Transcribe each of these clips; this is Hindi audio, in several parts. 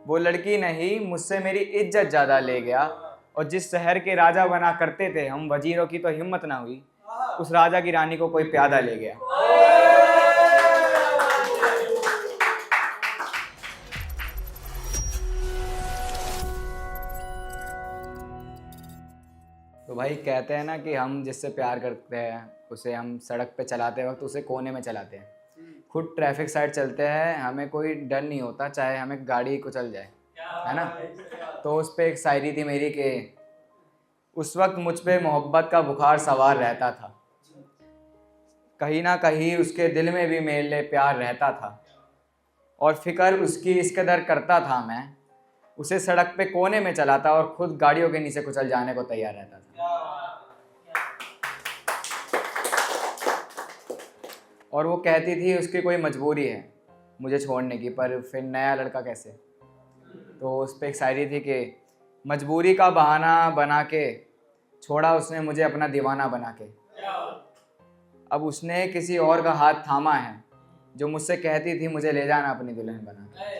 वो लड़की नहीं मुझसे मेरी इज्जत ज़्यादा ले गया, और जिस शहर के राजा बना करते थे हम वजीरों की तो हिम्मत ना हुई, उस राजा की रानी को कोई प्यादा ले गया। तो भाई कहते हैं ना कि हम जिससे प्यार करते हैं उसे हम सड़क पे चलाते वक्त उसे कोने में चलाते हैं। खुद ट्रैफिक साइड चलते हैं, हमें कोई डर नहीं होता चाहे हमें गाड़ी कुचल जाए, है ना। तो उस पे एक शायरी थी मेरी कि उस वक्त मुझ पे मोहब्बत का बुखार सवार रहता था, कहीं ना कहीं उसके दिल में भी मेरे लिए प्यार रहता था, और फिक्र उसकी इस कदर करता था मैं, उसे सड़क पे कोने में चलाता और खुद गाड़ियों के नीचे कुचल जाने को तैयार रहता था। और वो कहती थी उसकी कोई मजबूरी है मुझे छोड़ने की, पर फिर नया लड़का कैसे। तो उस पर एक शायरी थी कि मजबूरी का बहाना बना के छोड़ा उसने मुझे अपना दीवाना बना के, अब उसने किसी और का हाथ थामा है जो मुझसे कहती थी मुझे ले जाना अपनी दुल्हन बना के।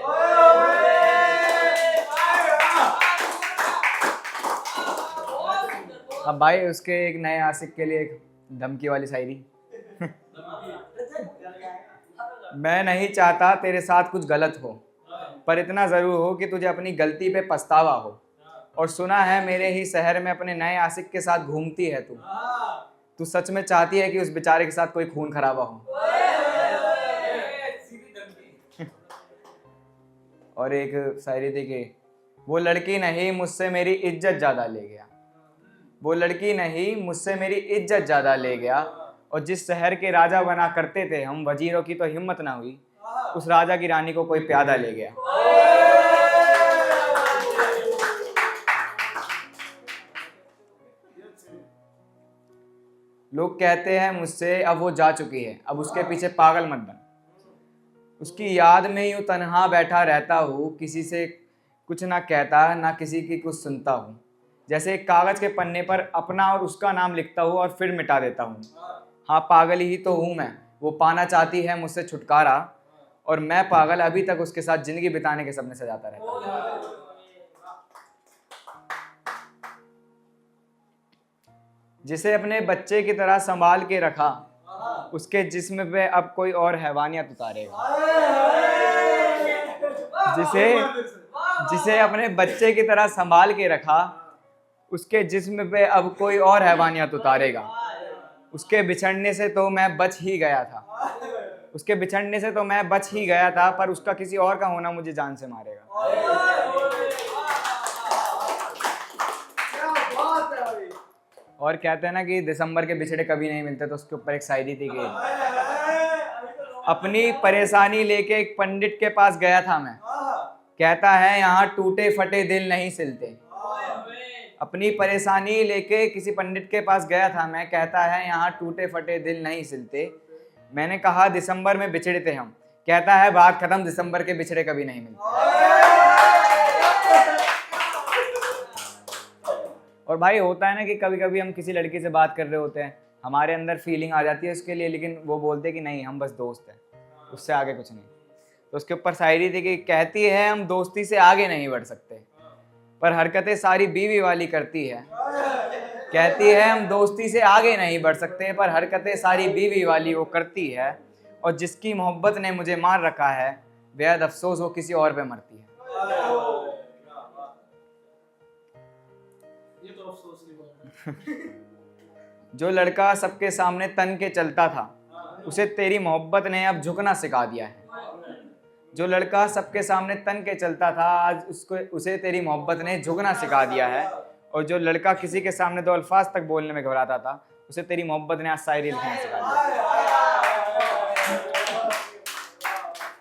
अब भाई उसके एक नए आशिक के लिए एक धमकी वाली शायरी। मैं नहीं चाहता तेरे साथ कुछ गलत हो, पर इतना ज़रूर हो कि तुझे अपनी गलती पे पछतावा हो, और सुना है मेरे ही शहर में अपने नए आशिक के साथ घूमती है तू सच में चाहती है कि उस बेचारे के साथ कोई खून खराबा हो। और एक शायरी थी कि वो लड़की नहीं मुझसे मेरी इज्जत ज़्यादा ले गया, वो लड़की नहीं मुझसे मेरी इज्जत ज़्यादा ले गया, और जिस शहर के राजा बना करते थे हम वजीरों की तो हिम्मत ना हुई, उस राजा की रानी को कोई प्यादा ले गया। लोग कहते हैं मुझसे अब वो जा चुकी है, अब उसके पीछे पागल मत बन, उसकी याद में यूं तन्हा बैठा रहता हूँ, किसी से कुछ ना कहता ना किसी की कुछ सुनता हूँ, जैसे एक कागज के पन्ने पर अपना और उसका नाम लिखता हूँ और फिर मिटा देता हूँ। हाँ पागल ही तो हूँ मैं, वो पाना चाहती है मुझसे छुटकारा, और मैं पागल अभी तक उसके साथ जिंदगी बिताने के सपने सजाता रहता हूँ। जिसे अपने बच्चे की तरह संभाल के रखा, उसके जिस्म पे अब कोई और हैवानियत उतारेगा। जिसे अपने बच्चे की तरह संभाल के रखा, उसके जिस्म पे अब कोई और हैवानियत उतारेगा। उसके बिछड़ने से तो मैं बच ही गया था, उसके बिछड़ने से तो मैं बच ही गया था, पर उसका किसी और का होना मुझे जान से मारेगा। और कहते हैं ना कि दिसंबर के बिछड़े कभी नहीं मिलते, तो उसके ऊपर एक शायरी थी कि अपनी परेशानी लेके एक पंडित के पास गया था मैं, कहता है यहाँ टूटे फटे दिल नहीं सिलते। अपनी परेशानी लेके किसी पंडित के पास गया था मैं, कहता है यहाँ टूटे फटे दिल नहीं सिलते। मैंने कहा दिसंबर में बिछड़े थे हम, कहता है बात खत्म, दिसंबर के बिछड़े कभी नहीं मिलते। और भाई होता है ना कि कभी कभी हम किसी लड़की से बात कर रहे होते हैं, हमारे अंदर फीलिंग आ जाती है उसके लिए, लेकिन वो बोलते कि नहीं हम बस दोस्त हैं, उससे आगे कुछ नहीं। तो उसके ऊपर शायरी थी कि कहती है हम दोस्ती से आगे नहीं बढ़ सकते, पर हरकतें सारी बीवी वाली करती है। कहती है हम दोस्ती से आगे नहीं बढ़ सकते, पर हरकतें सारी बीवी वाली वो करती है, और जिसकी मोहब्बत ने मुझे मार रखा है बेहद अफसोस वो किसी और पे मरती है। जो लड़का सबके सामने तन के चलता था, उसे तेरी मोहब्बत ने अब झुकना सिखा दिया है। जो लड़का सबके सामने तन के चलता था, आज उसे तेरी मोहब्बत ने झुकना सिखा दिया है, और जो लड़का किसी के सामने दो अल्फाज तक बोलने में घबराता था, उसे तेरी मोहब्बत ने आज शायरी लिखना सिखा दिया।